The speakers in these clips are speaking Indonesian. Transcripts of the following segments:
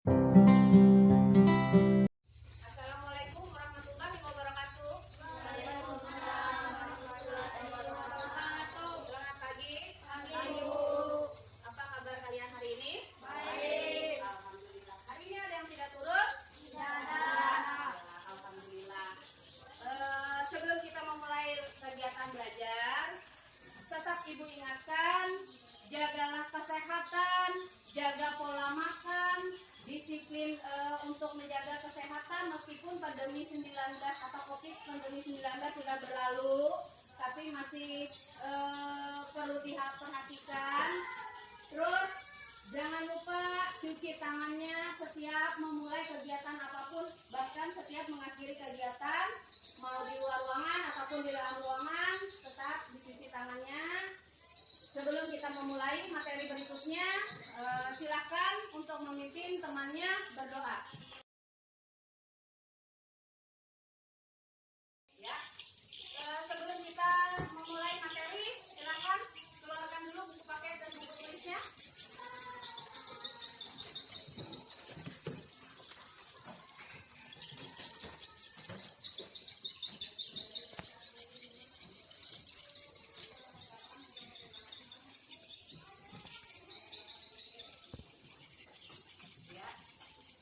Assalamualaikum warahmatullahi wabarakatuh. Waalaikumsalam warahmatullahi wabarakatuh. Selamat pagi. Pagi, Ibu. Apa kabar kalian hari ini? Baik. Alhamdulillah. Hari ini ada yang tidak turun? Tidak ada. Alhamdulillah. Sebelum kita memulai kegiatan belajar, tetap Ibu ingatkan, jagalah kesehatan, jaga pola makan, disiplin untuk menjaga kesehatan meskipun pandemi 19 atau COVID-19 sudah berlalu, tapi masih perlu diperhatikan. Terus jangan lupa cuci tangannya setiap memulai kegiatan apapun, bahkan setiap mengakhiri kegiatan, mau di luar ruangan ataupun di dalam ruangan, tetap dicuci tangannya. Sebelum kita memulai materi berikutnya, silakan untuk memimpin temannya berdoa. Ya, sebelum kita memulai materi, silakan keluarkan dulu buku paket dan buku tulisnya.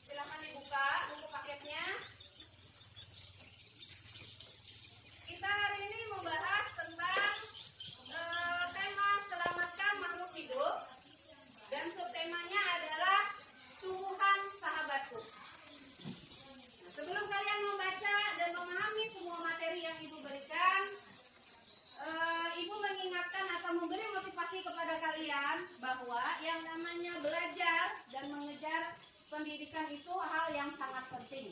Silakan dibuka buku paketnya. Kita hari ini membahas tentang tema selamatkan makhluk hidup, dan subtemanya adalah tumbuhan sahabatku. Nah, sebelum kalian membaca dan memahami semua materi yang Ibu berikan, Ibu mengingatkan atau memberi motivasi kepada kalian bahwa yang namanya belajar dan mengejar pendidikan itu hal yang sangat penting.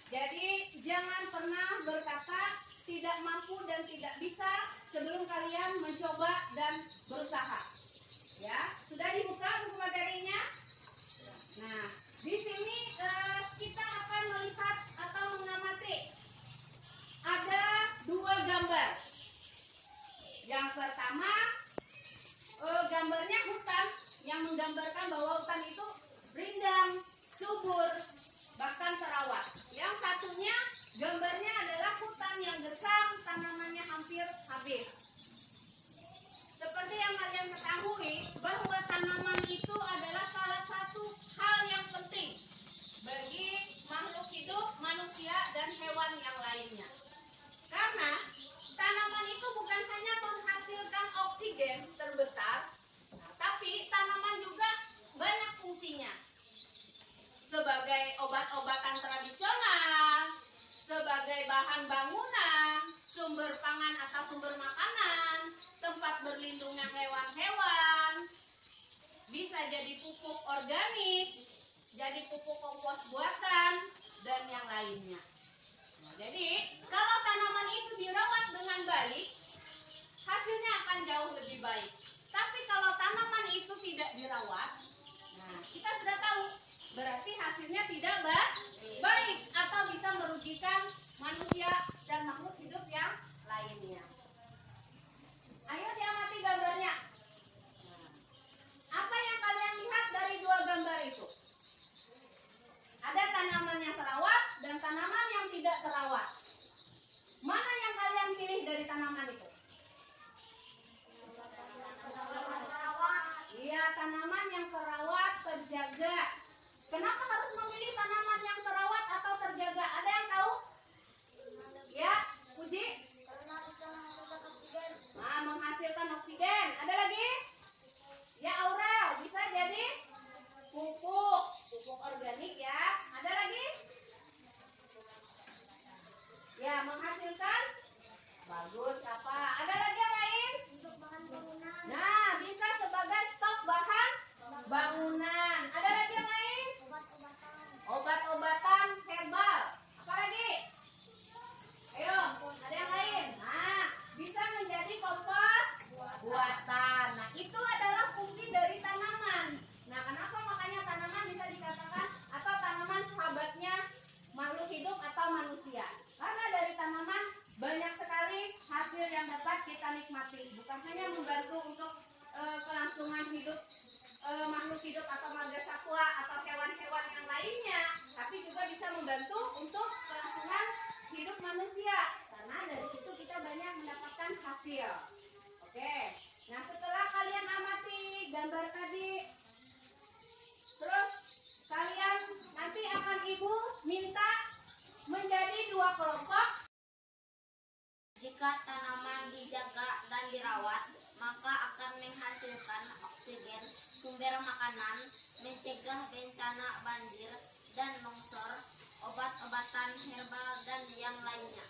Jadi jangan pernah berkata tidak mampu dan tidak bisa sebelum kalian mencoba dan berusaha. Ya, sudah dibuka buku materinya. Nah, di sini kita akan melihat atau mengamati ada dua gambar. Yang pertama, gambarnya hutan yang menggambarkan bahwa hutan itu rindang, subur, bahkan terawat. Yang satunya gambarnya adalah hutan yang gersang, tanamannya hampir habis. Seperti yang kalian ketahui bahwa tanaman itu adalah salah satu hal yang penting bagi makhluk hidup, manusia, dan hewan yang lainnya. Karena tanaman itu bukan hanya menghasilkan oksigen terbesar, tapi tanaman juga banyak fungsinya. Sebagai obat-obatan tradisional, sebagai bahan bangunan, sumber pangan atau sumber makanan, tempat berlindungnya hewan-hewan, bisa jadi pupuk organik, jadi pupuk kompos buatan, dan yang lainnya. Nah, jadi kalau tanaman itu dirawat dengan baik, hasilnya akan jauh lebih baik. Tapi kalau tanaman itu tidak dirawat, nah kita sudah tahu berarti hasilnya tidak baik atau bisa merugikan manusia dan makhluk hidup yang lainnya. Ayo diamati gambarnya. Nah, apa yang kalian lihat dari dua gambar itu? Ada tanaman yang terawat dan tanaman yang tidak terawat. Mana yang kalian pilih dari tanaman itu? Iya, tanaman yang terawat, terjaga. Kenapa harus memilih tanaman yang terawat atau terjaga? Ada yang tahu? Ya, Jika tanaman dijaga dan dirawat, maka akan menghasilkan oksigen, sumber makanan, mencegah bencana banjir dan longsor, obat-obatan herbal, dan yang lainnya.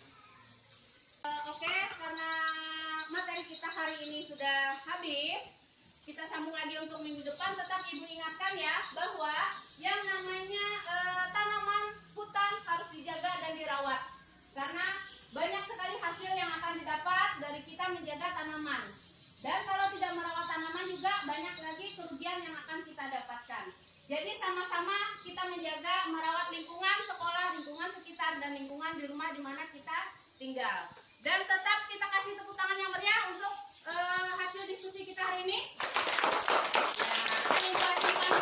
Oke, karena materi kita hari ini sudah habis, kita sambung lagi untuk minggu depan. Tetap Ibu ingatkan ya, bahwa yang namanya tanaman hutan harus dijaga dan dirawat. Karena banyak sekali hasil yang akan didapat dari kita menjaga tanaman. Dan kalau tidak merawat tanaman juga banyak lagi kerugian yang akan kita dapatkan. Jadi sama-sama kita menjaga, merawat lingkungan sekolah, lingkungan sekitar, dan lingkungan di rumah di mana kita tinggal. Dan tetap kita kasih tepuk tangan yang meriah untuk hasil diskusi kita hari ini. Ya, terima kasih.